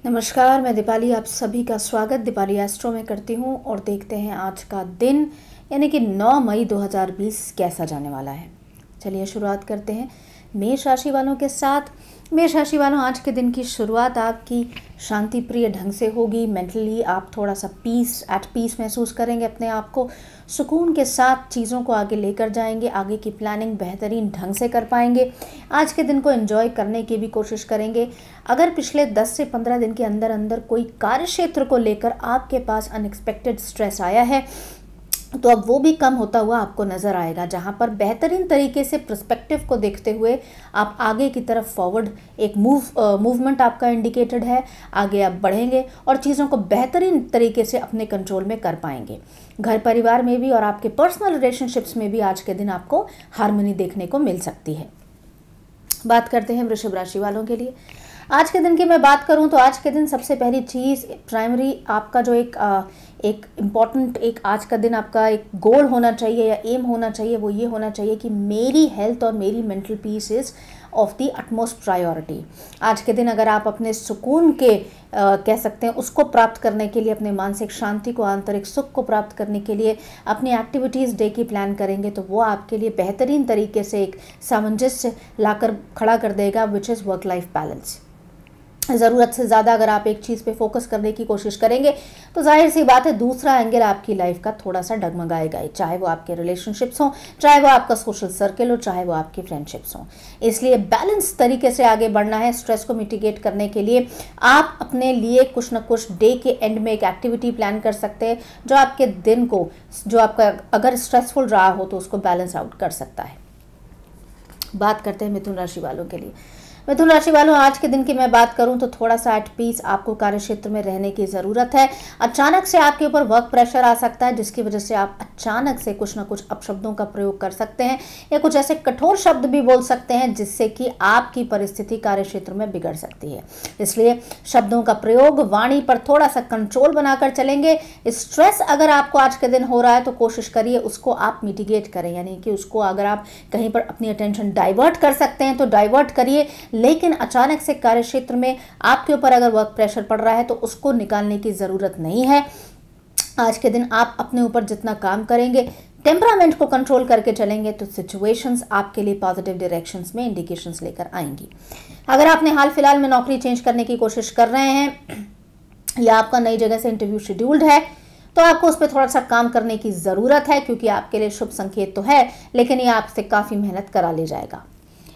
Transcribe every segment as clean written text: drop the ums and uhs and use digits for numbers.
नमस्कार, मैं दीपाली आप सभी का स्वागत दीपाली एस्ट्रो में करती हूँ और देखते हैं आज का दिन यानी कि 9 मई 2020 कैसा जाने वाला है। चलिए शुरुआत करते हैं मेष राशि वालों के साथ। मेष राशि वालों, आज के दिन की शुरुआत आपकी शांति प्रिय ढंग से होगी। मेंटली आप थोड़ा सा एट पीस महसूस करेंगे, अपने आप को सुकून के साथ चीज़ों को आगे लेकर जाएंगे, आगे की प्लानिंग बेहतरीन ढंग से कर पाएंगे। आज के दिन को एंजॉय करने की भी कोशिश करेंगे। अगर पिछले 10 से 15 दिन के अंदर अंदर कोई कार्य क्षेत्र को लेकर आपके पास अनएक्सपेक्टेड स्ट्रेस आया है तो अब वो भी कम होता हुआ आपको नज़र आएगा, जहाँ पर बेहतरीन तरीके से पर्सपेक्टिव को देखते हुए आप आगे की तरफ फॉरवर्ड एक मूवमेंट आपका इंडिकेटेड है। आगे आप बढ़ेंगे और चीज़ों को बेहतरीन तरीके से अपने कंट्रोल में कर पाएंगे। घर परिवार में भी और आपके पर्सनल रिलेशनशिप्स में भी आज के दिन आपको हार्मनी देखने को मिल सकती है। बात करते हैं वृषभ राशि वालों के लिए। आज के दिन की मैं बात करूं तो आज के दिन सबसे पहली चीज़ प्राइमरी आपका जो एक इम्पॉर्टेंट आज का दिन आपका एक गोल होना चाहिए या एम होना चाहिए, वो ये होना चाहिए कि मेरी हेल्थ और मेरी mental peace is of the utmost priority. आज के दिन अगर आप अपने सुकून के कह सकते हैं उसको प्राप्त करने के लिए, अपने मानसिक शांति को, आंतरिक सुख को प्राप्त करने के लिए अपनी एक्टिविटीज़ डे की प्लान करेंगे तो वो आपके लिए बेहतरीन तरीके से एक सामंजस्य लाकर खड़ा कर देगा, which is work life balance. ज़रूरत से ज़्यादा अगर आप एक चीज़ पे फोकस करने की कोशिश करेंगे तो जाहिर सी बात है दूसरा एंगल आपकी लाइफ का थोड़ा सा डगमगाएगा ही, चाहे वो आपके रिलेशनशिप्स हों, चाहे वो आपका सोशल सर्कल हो, चाहे वो आपकी फ्रेंडशिप्स हों। इसलिए बैलेंस तरीके से आगे बढ़ना है। स्ट्रेस को मिटिगेट करने के लिए आप अपने लिए कुछ ना कुछ डे के एंड में एक एक्टिविटी प्लान कर सकते हैं जो आपके दिन को, जो आपका अगर स्ट्रेसफुल रहा हो तो उसको बैलेंस आउट कर सकता है। बात करते हैं मिथुन राशि वालों के लिए। मिथुन राशि वालों, आज के दिन की मैं बात करूं तो थोड़ा सा एट पीस आपको कार्यक्षेत्र में रहने की ज़रूरत है। अचानक से आपके ऊपर वर्क प्रेशर आ सकता है जिसकी वजह से आप अचानक से कुछ ना कुछ अपशब्दों का प्रयोग कर सकते हैं या कुछ ऐसे कठोर शब्द भी बोल सकते हैं जिससे कि आपकी परिस्थिति कार्यक्षेत्र में बिगड़ सकती है। इसलिए शब्दों का प्रयोग, वाणी पर थोड़ा सा कंट्रोल बनाकर चलेंगे। स्ट्रेस अगर आपको आज के दिन हो रहा है तो कोशिश करिए उसको आप मिटिगेट करें, यानी कि उसको अगर आप कहीं पर अपनी अटेंशन डाइवर्ट कर सकते हैं तो डाइवर्ट करिए, लेकिन अचानक से कार्यक्षेत्र में आपके ऊपर अगर वर्क प्रेशर पड़ रहा है तो उसको निकालने की ज़रूरत नहीं है। आज के दिन आप अपने ऊपर जितना काम करेंगे, टेम्परामेंट को कंट्रोल करके चलेंगे तो सिचुएशंस आपके लिए पॉजिटिव डायरेक्शंस में इंडिकेशंस लेकर आएंगी। अगर आपने हाल फिलहाल में नौकरी चेंज करने की कोशिश कर रहे हैं या आपका नई जगह से इंटरव्यू शेड्यूल्ड है तो आपको उस पर थोड़ा सा काम करने की ज़रूरत है, क्योंकि आपके लिए शुभ संकेत तो है लेकिन ये आपसे काफ़ी मेहनत करा ले जाएगा।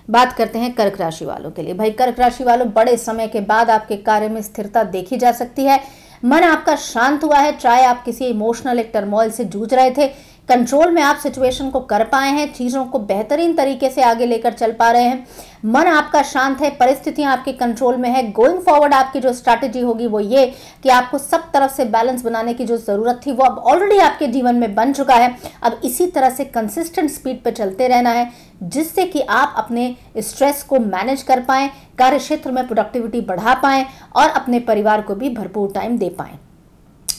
बात करते हैं कर्क राशि वालों के लिए। भाई कर्क राशि वालों, बड़े समय के बाद आपके कार्य में स्थिरता देखी जा सकती है। मन आपका शांत हुआ है, चाहे आप किसी इमोशनल एक टर्मोइल से जूझ रहे थे, कंट्रोल में आप सिचुएशन को कर पाए हैं, चीज़ों को बेहतरीन तरीके से आगे लेकर चल पा रहे हैं। मन आपका शांत है, परिस्थितियां आपके कंट्रोल में है। गोइंग फॉरवर्ड आपकी जो स्ट्रैटेजी होगी वो ये कि आपको सब तरफ से बैलेंस बनाने की जो ज़रूरत थी वो अब ऑलरेडी आपके जीवन में बन चुका है। अब इसी तरह से कंसिस्टेंट स्पीड पे चलते रहना है जिससे कि आप अपने स्ट्रेस को मैनेज कर पाएँ, कार्य क्षेत्र में प्रोडक्टिविटी बढ़ा पाएँ और अपने परिवार को भी भरपूर टाइम दे पाएँ।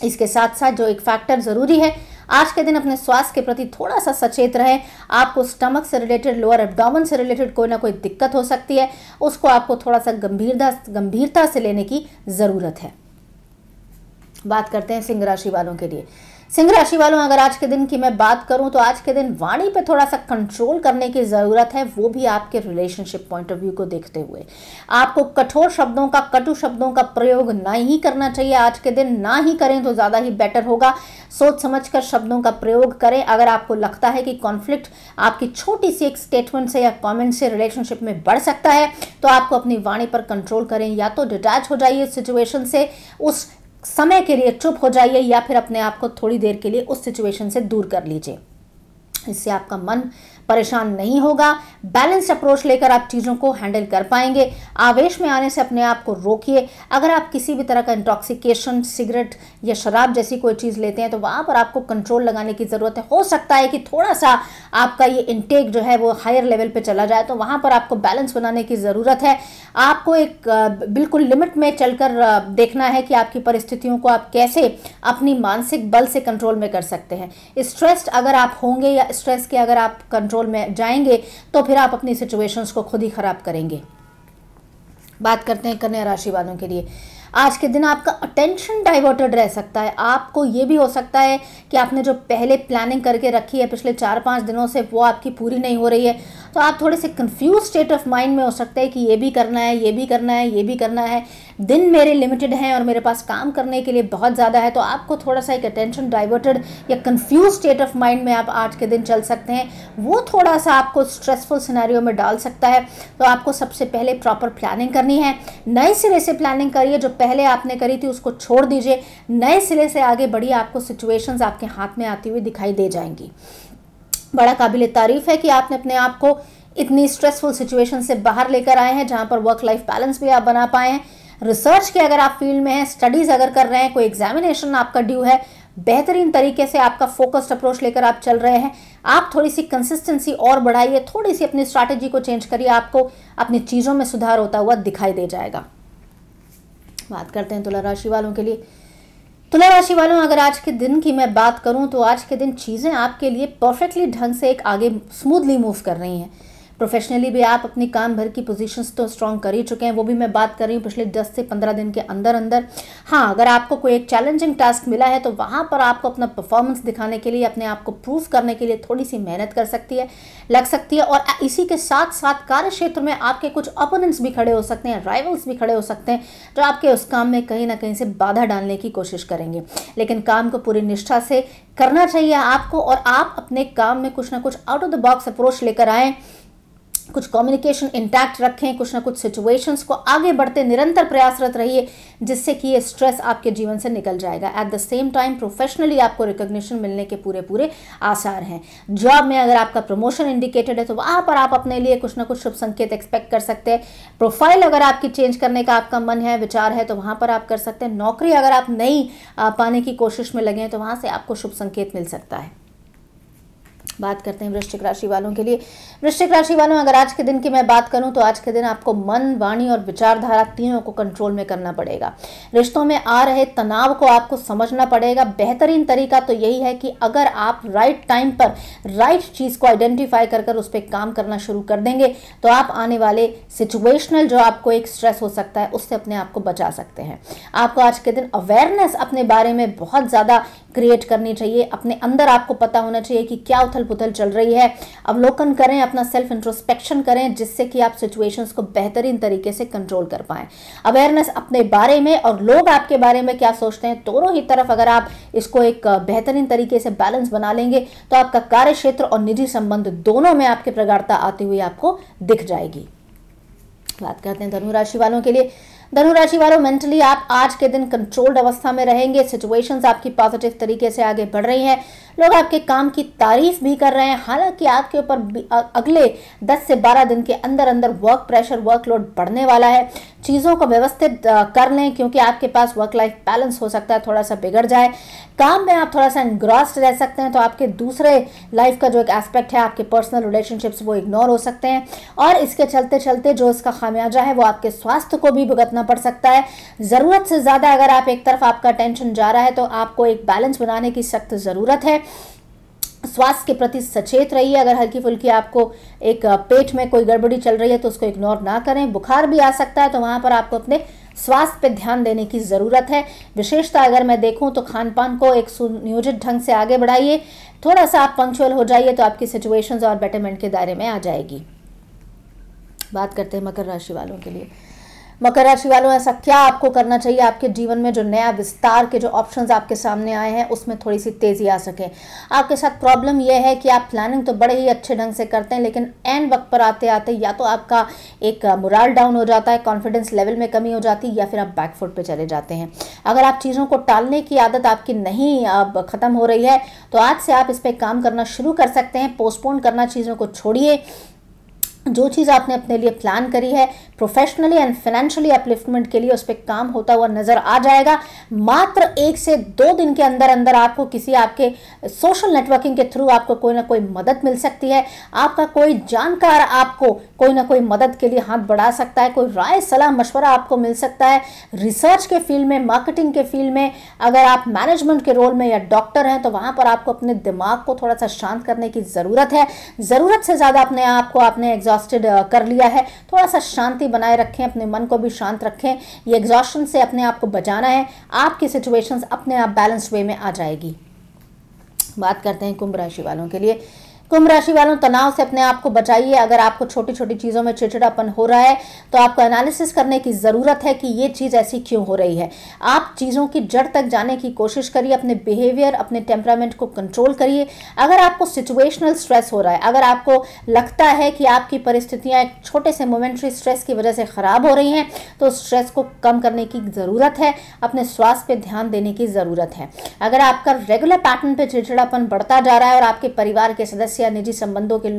इसके साथ साथ जो एक फैक्टर ज़रूरी है, आज के दिन अपने स्वास्थ्य के प्रति थोड़ा सा सचेत रहें। आपको स्टमक से रिलेटेड, लोअर एब्डोमेन से रिलेटेड कोई ना कोई दिक्कत हो सकती है, उसको आपको थोड़ा सा गंभीरता से लेने की ज़रूरत है। बात करते हैं सिंह राशि वालों के लिए। सिंह राशि वालों, अगर आज के दिन की मैं बात करूं तो आज के दिन वाणी पे थोड़ा सा कंट्रोल करने की ज़रूरत है, वो भी आपके रिलेशनशिप पॉइंट ऑफ व्यू को देखते हुए। आपको कठोर शब्दों का, कटु शब्दों का प्रयोग ना ही करना चाहिए आज के दिन, ना ही करें तो ज़्यादा ही बेटर होगा। सोच समझकर शब्दों का प्रयोग करें। अगर आपको लगता है कि कॉन्फ्लिक्ट आपकी छोटी सी एक स्टेटमेंट से या कॉमेंट से रिलेशनशिप में बढ़ सकता है तो आपको अपनी वाणी पर कंट्रोल करें। या तो डिटैच हो जाइए सिचुएशन से, उस समय के लिए चुप हो जाइए, या फिर अपने आप को थोड़ी देर के लिए उस सिचुएशन से दूर कर लीजिए। इससे आपका मन परेशान नहीं होगा। बैलेंस अप्रोच लेकर आप चीज़ों को हैंडल कर पाएंगे। आवेश में आने से अपने आप को रोकिए। अगर आप किसी भी तरह का इंटॉक्सिकेशन, सिगरेट या शराब जैसी कोई चीज़ लेते हैं तो वहाँ पर आपको कंट्रोल लगाने की ज़रूरत है। हो सकता है कि थोड़ा सा आपका ये इंटेक जो है वो हायर लेवल पे चला जाए, तो वहाँ पर आपको बैलेंस बनाने की ज़रूरत है। आपको एक बिल्कुल लिमिट में चलकर देखना है कि आपकी परिस्थितियों को आप कैसे अपनी मानसिक बल से कंट्रोल में कर सकते हैं। स्ट्रेस्ड अगर आप होंगे या स्ट्रेस के अगर आप कंट्रोल कंट्रोल में जाएंगे तो फिर आप अपनी सिचुएशंस को खुद ही ख़राब करेंगे। बात करते हैं कन्या राशि वालों के लिए। आज के दिन आपका अटेंशन डाइवर्टेड रह सकता है। आपको ये भी हो सकता है कि आपने जो पहले प्लानिंग करके रखी है पिछले 4-5 दिनों से वो आपकी पूरी नहीं हो रही है, तो आप थोड़े से कंफ्यूज स्टेट ऑफ माइंड में हो सकते हैं कि ये भी करना है, ये भी करना है, ये भी करना है, दिन मेरे लिमिटेड हैं और मेरे पास काम करने के लिए बहुत ज़्यादा है। तो आपको थोड़ा सा एक अटेंशन डाइवर्टेड या कंफ्यूज स्टेट ऑफ माइंड में आप आज के दिन चल सकते हैं। वो थोड़ा सा आपको स्ट्रेसफुल सिनेरियो में डाल सकता है। तो आपको सबसे पहले प्रॉपर प्लानिंग करनी है, नए सिरे से प्लानिंग करिए। जो पहले आपने करी थी उसको छोड़ दीजिए, नए सिरे से आगे बढ़िए। आपको सिचुएशंस आपके हाथ में आती हुई दिखाई दे जाएंगी। बड़ा काबिल तारीफ है कि आपने अपने आप को इतनी स्ट्रेसफुल सिचुएशन से बाहर लेकर आए हैं जहां पर वर्क लाइफ बैलेंस भी आप बना पाए हैं। रिसर्च के अगर आप फील्ड में हैं, स्टडीज अगर कर रहे हैं, कोई एग्जामिनेशन आपका ड्यू है, बेहतरीन तरीके से आपका फोकस्ड अप्रोच लेकर आप चल रहे हैं। आप थोड़ी सी कंसिस्टेंसी और बढ़ाइए, थोड़ी सी अपनी स्ट्रैटेजी को चेंज करिए, आपको अपनी चीज़ों में सुधार होता हुआ दिखाई दे जाएगा। बात करते हैं तुला राशि वालों के लिए। तुला राशि वालों, अगर आज के दिन की मैं बात करूं तो आज के दिन चीज़ें आपके लिए परफेक्टली ढंग से एक आगे स्मूथली मूव कर रही हैं। प्रोफेशनली भी आप अपनी काम भर की पोजीशंस तो स्ट्रॉन्ग कर ही चुके हैं, वो भी मैं बात कर रही हूँ पिछले 10 से 15 दिन के अंदर अंदर। हाँ, अगर आपको कोई एक चैलेंजिंग टास्क मिला है तो वहाँ पर आपको अपना परफॉर्मेंस दिखाने के लिए, अपने आप को प्रूव करने के लिए थोड़ी सी मेहनत लग सकती है। और इसी के साथ साथ कार्य क्षेत्र में आपके कुछ ओपोनेंट्स भी खड़े हो सकते हैं, राइवल्स भी खड़े हो सकते हैं, जो आपके उस काम में कहीं ना कहीं से बाधा डालने की कोशिश करेंगे। लेकिन काम को पूरी निष्ठा से करना चाहिए आपको, और आप अपने काम में कुछ ना कुछ out of the box approach लेकर आएँ, कुछ कम्युनिकेशन इंटैक्ट रखें, कुछ ना कुछ सिचुएशंस को आगे बढ़ते निरंतर प्रयासरत रहिए, जिससे कि ये स्ट्रेस आपके जीवन से निकल जाएगा। At the same time professionally आपको रिकॉग्निशन मिलने के पूरे आसार हैं। जॉब में अगर आपका प्रमोशन इंडिकेटेड है तो वहाँ पर आप अपने लिए कुछ ना कुछ शुभ संकेत एक्सपेक्ट कर सकते हैं। प्रोफाइल अगर आपकी चेंज करने का आपका मन है, विचार है, तो वहाँ पर आप कर सकते हैं। नौकरी अगर आप नई पाने की कोशिश में लगे हैं तो वहाँ से आपको शुभ संकेत मिल सकता है। बात करते हैं वृश्चिक राशि वालों के लिए। वृश्चिक राशि वालों, अगर आज के दिन की मैं बात करूं तो आज के दिन आपको मन, वाणी और विचारधारा तीनों को कंट्रोल में करना पड़ेगा। रिश्तों में आ रहे तनाव को आपको समझना पड़ेगा। बेहतरीन तरीका तो यही है कि अगर आप राइट टाइम पर राइट चीज़ को आइडेंटिफाई कर उस पर काम करना शुरू कर देंगे तो आप आने वाले सिचुएशनल जो आपको एक स्ट्रेस हो सकता है उससे अपने आप को बचा सकते हैं। आपको आज के दिन अवेयरनेस अपने बारे में बहुत ज़्यादा क्रिएट करनी चाहिए। अपने अंदर आपको पता होना चाहिए कि क्या उथल पुथल चल रही है। अवलोकन करें, अपना सेल्फ इंट्रोस्पेक्शन करें, जिससे कि आप सिचुएशंस को बेहतरीन तरीके से कंट्रोल कर पाएं। अवेयरनेस अपने बारे में और लोग आपके बारे में क्या सोचते हैं, दोनों ही तरफ अगर आप इसको एक बेहतरीन तरीके से बैलेंस बना लेंगे तो आपका कार्य क्षेत्र और निजी संबंध दोनों में आपकी प्रगाढ़ता आती हुई आपको दिख जाएगी। बात करते हैं धनु राशि वालों के लिए। धनु राशि वालों, मेंटली आप आज के दिन कंट्रोल्ड अवस्था में रहेंगे। सिचुएशंस आपकी पॉजिटिव तरीके से आगे बढ़ रही हैं। लोग आपके काम की तारीफ भी कर रहे हैं। हालांकि आपके ऊपर अगले 10 से 12 दिन के अंदर अंदर वर्क प्रेशर, वर्कलोड बढ़ने वाला है। चीज़ों को व्यवस्थित कर लें, क्योंकि आपके पास वर्क लाइफ बैलेंस हो सकता है थोड़ा सा बिगड़ जाए। काम में आप थोड़ा सा एनग्रॉस्ड रह सकते हैं, तो आपके दूसरे लाइफ का जो एक एस्पेक्ट है, आपके पर्सनल रिलेशनशिप्स, वो इग्नोर हो सकते हैं। और इसके चलते चलते जो इसका खामियाजा है वो आपके स्वास्थ्य को भी भुगतना पड़ सकता है। ज़रूरत से ज़्यादा अगर आप एक तरफ आपका टेंशन जा रहा है तो आपको एक बैलेंस बनाने की सख्त ज़रूरत है। स्वास्थ्य के प्रति सचेत रहिए। अगर हल्की फुल्की आपको एक पेट में कोई गड़बड़ी चल रही है तो उसको इग्नोर ना करें। बुखार भी आ सकता है, तो वहाँ पर आपको अपने स्वास्थ्य पे ध्यान देने की ज़रूरत है। विशेषता अगर मैं देखूं तो खान पान को एक सुनियोजित ढंग से आगे बढ़ाइए। थोड़ा सा आप पंक्चुअल हो जाइए तो आपकी सिचुएशंस और बेटरमेंट के दायरे में आ जाएगी। बात करते हैं मकर राशि वालों के लिए। मकर राशि वालों, ऐसा क्या आपको करना चाहिए आपके जीवन में जो नया विस्तार के जो ऑप्शंस आपके सामने आए हैं उसमें थोड़ी सी तेज़ी आ सके। आपके साथ प्रॉब्लम यह है कि आप प्लानिंग तो बड़े ही अच्छे ढंग से करते हैं, लेकिन एंड वक्त पर आते आते या तो आपका एक मोराल डाउन हो जाता है, कॉन्फिडेंस लेवल में कमी हो जाती है, या फिर आप बैकफुट पे चले जाते हैं। अगर आप चीज़ों को टालने की आदत आपकी नहीं अब ख़त्म हो रही है तो आज से आप इस पर काम करना शुरू कर सकते हैं। पोस्टपोन करना, चीज़ों को छोड़िए। जो चीज़ आपने अपने लिए प्लान करी है प्रोफेशनली एंड फाइनेंशियली अपलिफ्टमेंट के लिए, उस पर काम होता हुआ नजर आ जाएगा। मात्र 1 से 2 दिन के अंदर अंदर आपको किसी आपके सोशल नेटवर्किंग के थ्रू आपको कोई ना कोई मदद मिल सकती है। आपका कोई जानकार आपको कोई ना कोई मदद के लिए हाथ बढ़ा सकता है, कोई राय सलाह मशवरा आपको मिल सकता है। रिसर्च के फील्ड में, मार्केटिंग के फील्ड में, अगर आप मैनेजमेंट के रोल में या डॉक्टर हैं तो वहां पर आपको अपने दिमाग को थोड़ा सा शांत करने की ज़रूरत है। ज़रूरत से ज़्यादा अपने आप को आपने एग्जॉस्टेड कर लिया है, थोड़ा सा शांति बनाए रखें, अपने मन को भी शांत रखें। ये एग्जॉस्शन से अपने आप को बचाना है, आपकी सिचुएशंस अपने आप बैलेंस वे में आ जाएगी। बात करते हैं कुंभ राशि वालों के लिए। कुंभ राशि वालों, तनाव से अपने आप को बचाइए। अगर आपको छोटी छोटी चीज़ों में चिड़चिड़ापन हो रहा है तो आपको एनालिसिस करने की ज़रूरत है कि ये चीज़ ऐसी क्यों हो रही है। आप चीज़ों की जड़ तक जाने की कोशिश करिए, अपने बिहेवियर, अपने टेम्परामेंट को कंट्रोल करिए। अगर आपको सिचुएशनल स्ट्रेस हो रहा है, अगर आपको लगता है कि आपकी परिस्थितियाँ एक छोटे से मोमेंट्री स्ट्रेस की वजह से ख़राब हो रही हैं, तो स्ट्रेस को कम करने की ज़रूरत है, अपने स्वास्थ्य पर ध्यान देने की ज़रूरत है। अगर आपका रेगुलर पैटर्न पर चिड़चिड़ापन बढ़ता जा रहा है और आपके परिवार के सदस्य या निजी संबंधों के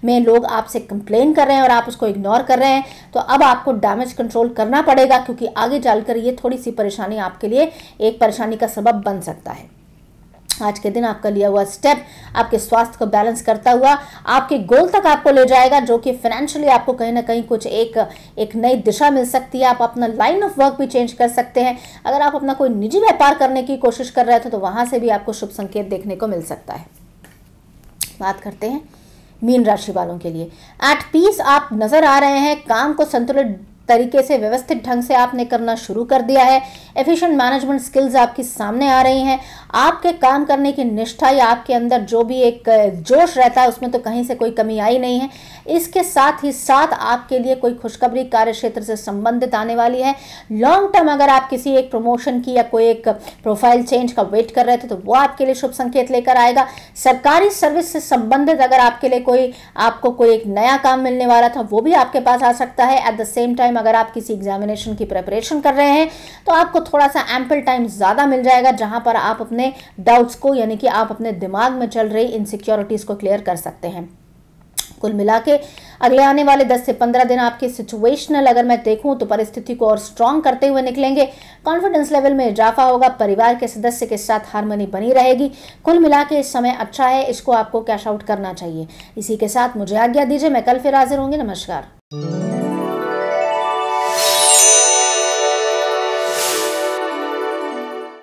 में लोग आपसे कंप्लेन कर रहे हैं और आप उसको इग्नोर कर रहे हैं, तो अब आपको डैमेज कंट्रोल करना पड़ेगा, क्योंकि आगे चलकर ये थोड़ी सी परेशानी आपके लिए एक परेशानी का सबब बन सकता है। आज के दिन आपका लिया हुआ स्टेप आपके स्वास्थ्य को बैलेंस करता हुआ आपके गोल तक आपको ले जाएगा, जो कि फाइनेंशियली आपको कहीं ना कहीं कुछ एक नई दिशा मिल सकती है। आप अपना लाइन ऑफ वर्क भी चेंज कर सकते हैं। अगर आप अपना कोई निजी व्यापार करने की कोशिश कर रहे थे तो वहां से भी आपको शुभ संकेत देखने को मिल सकता है। बात करते हैं मीन राशि वालों के लिए। एट पीस आप नजर आ रहे हैं, काम को संतुलित तरीके से, व्यवस्थित ढंग से आपने करना शुरू कर दिया है। एफिशिएंट मैनेजमेंट स्किल्स आपकी सामने आ रही हैं। आपके काम करने की निष्ठा या आपके अंदर जो भी एक जोश रहता है उसमें तो कहीं से कोई कमी आई नहीं है। इसके साथ ही साथ आपके लिए कोई खुशखबरी कार्य क्षेत्र से संबंधित आने वाली है। लॉन्ग टर्म अगर आप किसी एक प्रमोशन की या कोई एक प्रोफाइल चेंज का वेट कर रहे थे तो वो आपके लिए शुभ संकेत लेकर आएगा। सरकारी सर्विस से संबंधित अगर आपके लिए आपको कोई एक नया काम मिलने वाला था वो भी आपके पास आ सकता है। एट द सेम टाइम अगर आप किसी एग्जामिनेशन की प्रिपरेशन कर रहे हैं तो आपको थोड़ा सा एम्पल टाइम ज़्यादा मिल जाएगा, जहां पर आप अपने डाउट्स को, यानी कि आप अपने दिमाग में चल रही इनसिक्योरिटीज़ को क्लियर कर सकते हैं। कुल मिला के अगले आने वाले 10 से 15 दिन आपके सिचुएशनल अगर मैं देखूं तो परिस्थिति को और स्ट्रांग करते हुए निकलेंगे। कॉन्फिडेंस लेवल में इजाफा होगा, परिवार के सदस्य के साथ हार्मनी बनी रहेगी। कुल मिला के इस समय अच्छा है, इसको आपको कैश आउट करना चाहिए। इसी के साथ मुझे आज्ञा दीजिए, मैं कल फिर हाजिर होंगी। नमस्कार।